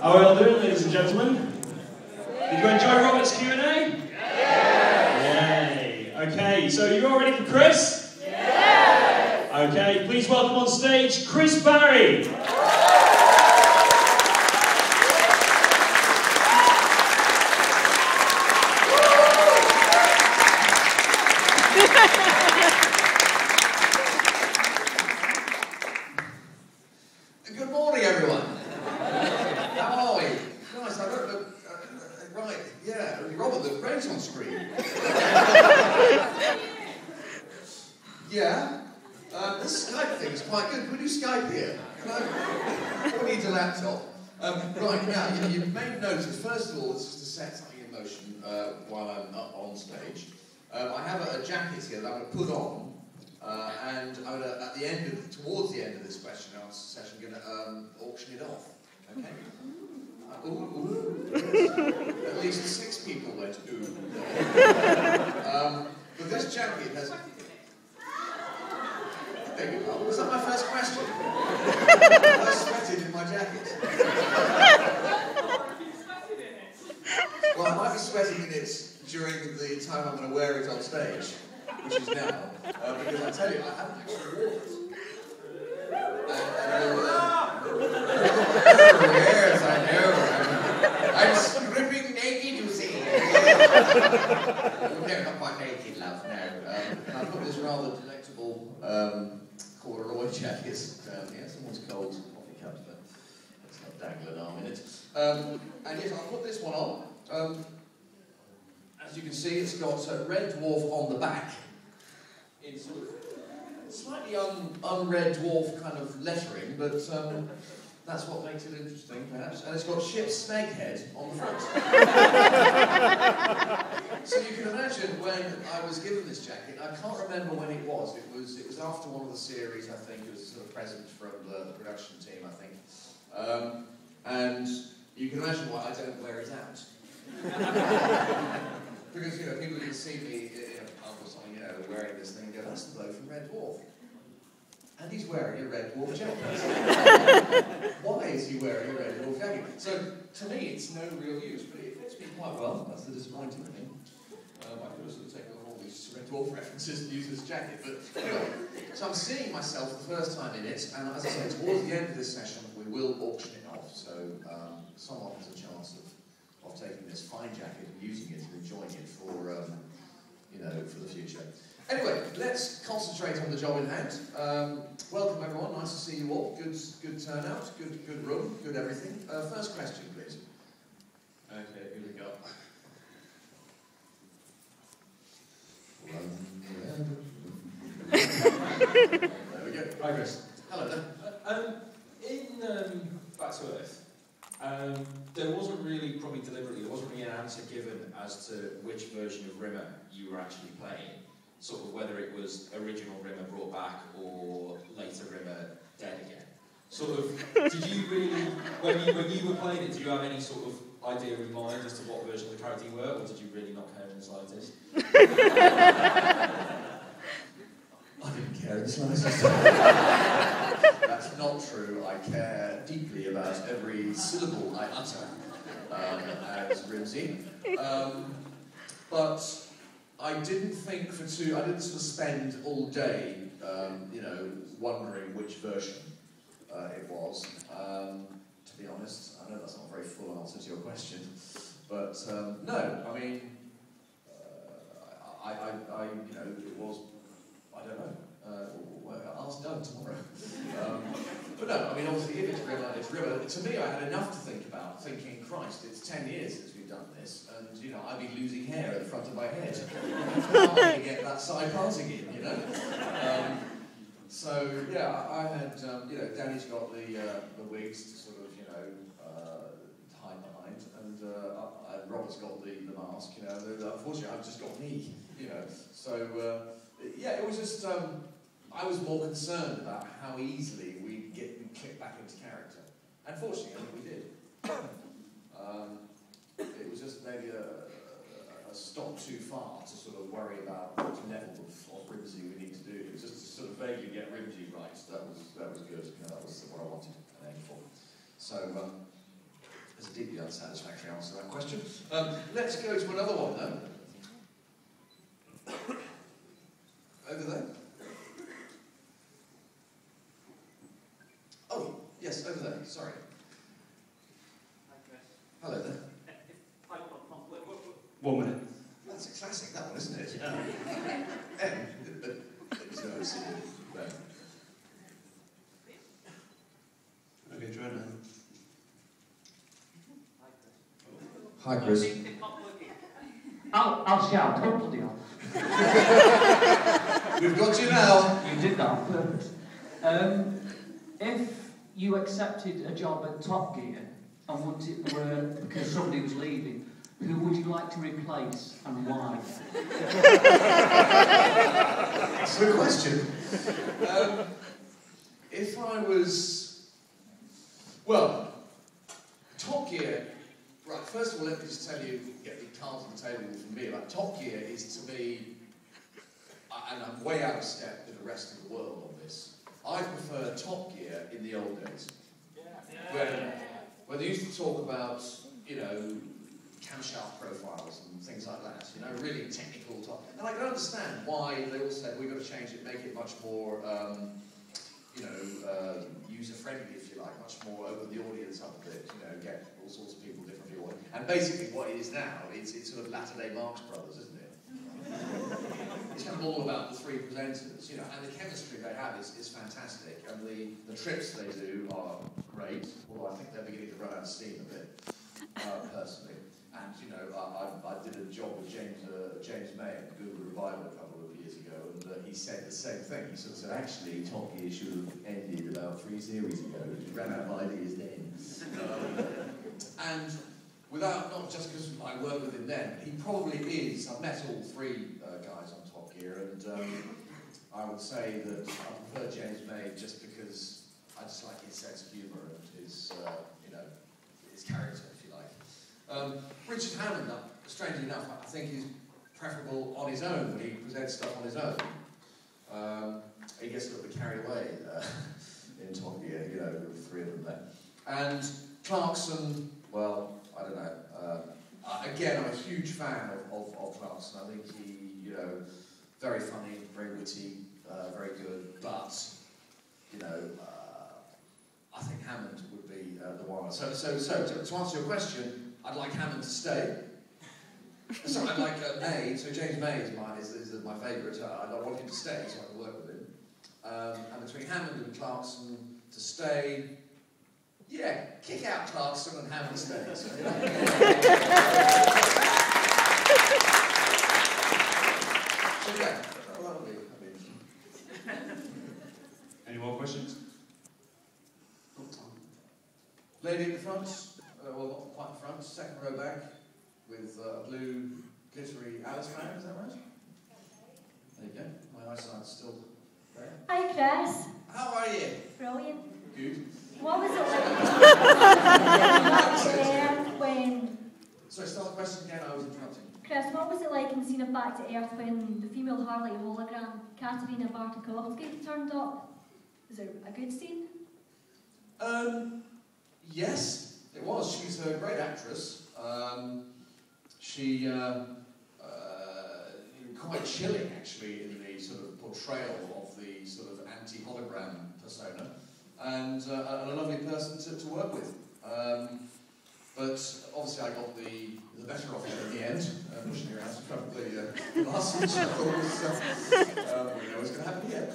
How are we all doing, ladies and gentlemen? Did you enjoy Robert's Q&A? Yes! Yay! Okay, so you all ready for Chris? Yes! Okay, please welcome on stage Chris Barry. Good morning, everyone. How are we? Nice, I don't look... right, yeah, Robert, the great on screen. Yeah, this Skype thing is quite good. Can we do Skype here? Who needs a laptop? Right, now, you may notice, first of all, it's just to set something in motion while I'm up on stage. I have a jacket here that I'm going to put on. And I'm gonna, towards the end of this question and answer session, I'm going to auction it off. Okay? At least 6 people went ooh. But this jacket has. Beg your pardon. Was that my first question? I sweated in my jacket. Well, I might be sweating in it during the time I'm going to wear it on stage, which is now, because I tell you, I haven't actually worn it. Yes, I know. I'm stripping naked, you see. No, not quite naked, love, no. And I've got this rather delectable corduroy jacket down here. Someone's cold coffee cups, but let's not dangle an arm in it. And yes, I'll put this one on. As you can see, it's got Red Dwarf on the back. In sort of slightly unread dwarf kind of lettering, but that's what makes it interesting, perhaps. And it's got Ship's Snakehead on the front. So you can imagine when I was given this jacket, I can't remember when it was. It was after one of the series, I think. It was a sort of present from the production team, I think. And you can imagine why I don't wear it out. Because, you know, people can see me in a pub or something, you know, wearing this thing and go, that's the bloke from Red Dwarf. And he's wearing a Red Dwarf jacket. Why is he wearing a Red Dwarf jacket? So, to me, it's no real use, but it fits me quite well. That's the disappointing thing. I could have sort of taken all these Red Dwarf references and used this jacket, but anyway. So I'm seeing myself the first time in it, and as I say, towards the end of this session, we will auction it off, so someone has a chance of taking this fine jacket and using it and enjoying it for, you know, for the future. Anyway, let's concentrate on the job in hand. Welcome everyone, nice to see you all. Good turnout, good room, good everything. First question, please. Okay, here we go. There we go. Hi, Chris. Hello there. In Back to Earth, there wasn't really, probably deliberately, there wasn't really an answer given as to which version of Rimmer you were actually playing. Sort of whether it was original Rimmer brought back or later Rimmer dead again. Sort of, did you really, when you were playing it, did you have any sort of idea in mind as to what version of the character you were, or did you really not care in the slightest? I didn't care in the slightest. That's not true. I care deeply about every syllable I utter as Rimsey. But I didn't think I didn't sort of spend all day, you know, wondering which version it was. To be honest, I know that's not a very full answer to your question, but no, I mean, I you know, it was, I don't know. Ask Doug tomorrow. But no, I mean, obviously, if it's Rimmer, it's Rimmer. To me, I had enough to think about, thinking, Christ, it's 10 years since we've done this, and, you know, I'd be losing hair at the front of my head. How am I going to get that side parting in, you know? So, yeah, I had, you know, Danny's got the wigs to sort of, you know, hide behind, and Robert's got the mask, you know. Unfortunately, I've just got me, you know. So, yeah, it was just, I was more concerned about how easily we'd click back into character. And fortunately, I think we did. It was just maybe a stop too far to sort of worry about what level of Rimsey we need to do. It was just to sort of vaguely get Rimsey right. That was good. You know, that was what I wanted and aimed for. So, That's a deeply unsatisfactory answer to that question. Let's go to another one, though. Over there. Oh, yes, over there. Sorry. Hello there. 1 minute. That's a classic, that one, isn't it? Okay, try it now. Hi, Chris. I'll shout, oh bloody hell. We've got you now. You did that, perfect. If you accepted a job at Top Gear and wanted were because somebody was leaving, who would you like to replace and why? That's a good question. If I was... Well, Top Gear... Right, first of all, let me just tell you, get the cards on the table from me. Like, Top Gear is to me... And I'm way out of step with the rest of the world on this. I prefer Top Gear in the old days. When they used to talk about, you know, camshaft profiles and things like that, you know, really technical top. And I can understand why they all said we've got to change it, make it much more, you know, user-friendly, if you like, much more open the audience up a bit, you know, get all sorts of people different view on. And basically what it is now, it's sort of latter-day Marx Brothers, isn't it? It's kind of all about the three presenters, you know, and the chemistry they have is fantastic, and the trips they do are great, although I think they're beginning to run out of steam a bit, personally. And, you know, I did a job with James May at Google Revival a couple of years ago, and he said the same thing. He sort of said, actually, Top Gear should have ended about 3 series ago. He ran out of ideas then. And without, not just because I worked with him then, he probably is. I've met all 3 guys on Top Gear, and I would say that I prefer James May just because I just like his sense of humour and his, you know, his character, if you like. Richard Hammond, strangely enough, I think is preferable on his own when he presents stuff on his own. He gets a little bit carried away in Top Gear, you know, with 3 of them there. And Clarkson, well, I don't know. Again, I'm a huge fan of Clarkson. I think he, you know, very funny, very witty, very good, but, you know, I think Hammond would be the one. So to answer your question, I'd like Hammond to stay. Sorry, I'd like May. So James May is my favourite. I want him to stay so I can work with him. And between Hammond and Clarkson to stay, yeah, kick out Clarkson and Hammond stay. So, yeah. So yeah, that'll be interesting. Any more questions? Lady in the front, well, not quite in front, second row back, with a blue glittery Alice bag, is that right? There you go, my eyesight's still there. Hi Chris. How are you? Brilliant. Good. What was it like when... Sorry, start the question again, I was interrupting. Chris, what was it like in Scene of Back to Earth when the female Harley hologram, Katerina Bartokolowski, turned up? Was it a good scene? Yes, it was. She's a great actress. She quite chilling actually in the sort of portrayal of the sort of anti-hologram persona, and a lovely person to work with. But obviously I got the better of her in the end, pushing her out in front of the last one. I thought we know what's going to happen here.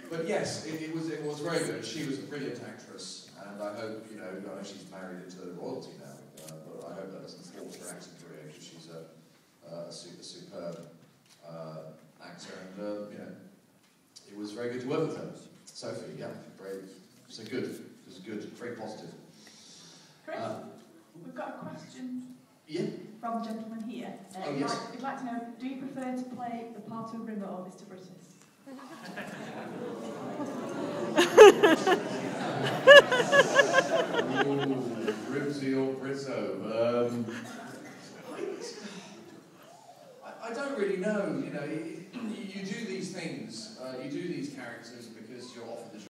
But yes, it was very good. She was a brilliant actress, and I hope, you know, I know she's married into royalty now, but I hope that doesn't thwart her acting career, because she's a superb actor, and you know, it was very good to work with her. Sophie, yeah, very, so good. It was good, very positive. Chris, we've got a question Yeah. from the gentleman here. Oh, yes. We'd like to know, do you prefer to play the part of Rimmer or Mr. British? Rimsy or Brizzo? I don't really know. You know, you do these things, you do these characters because you're offered the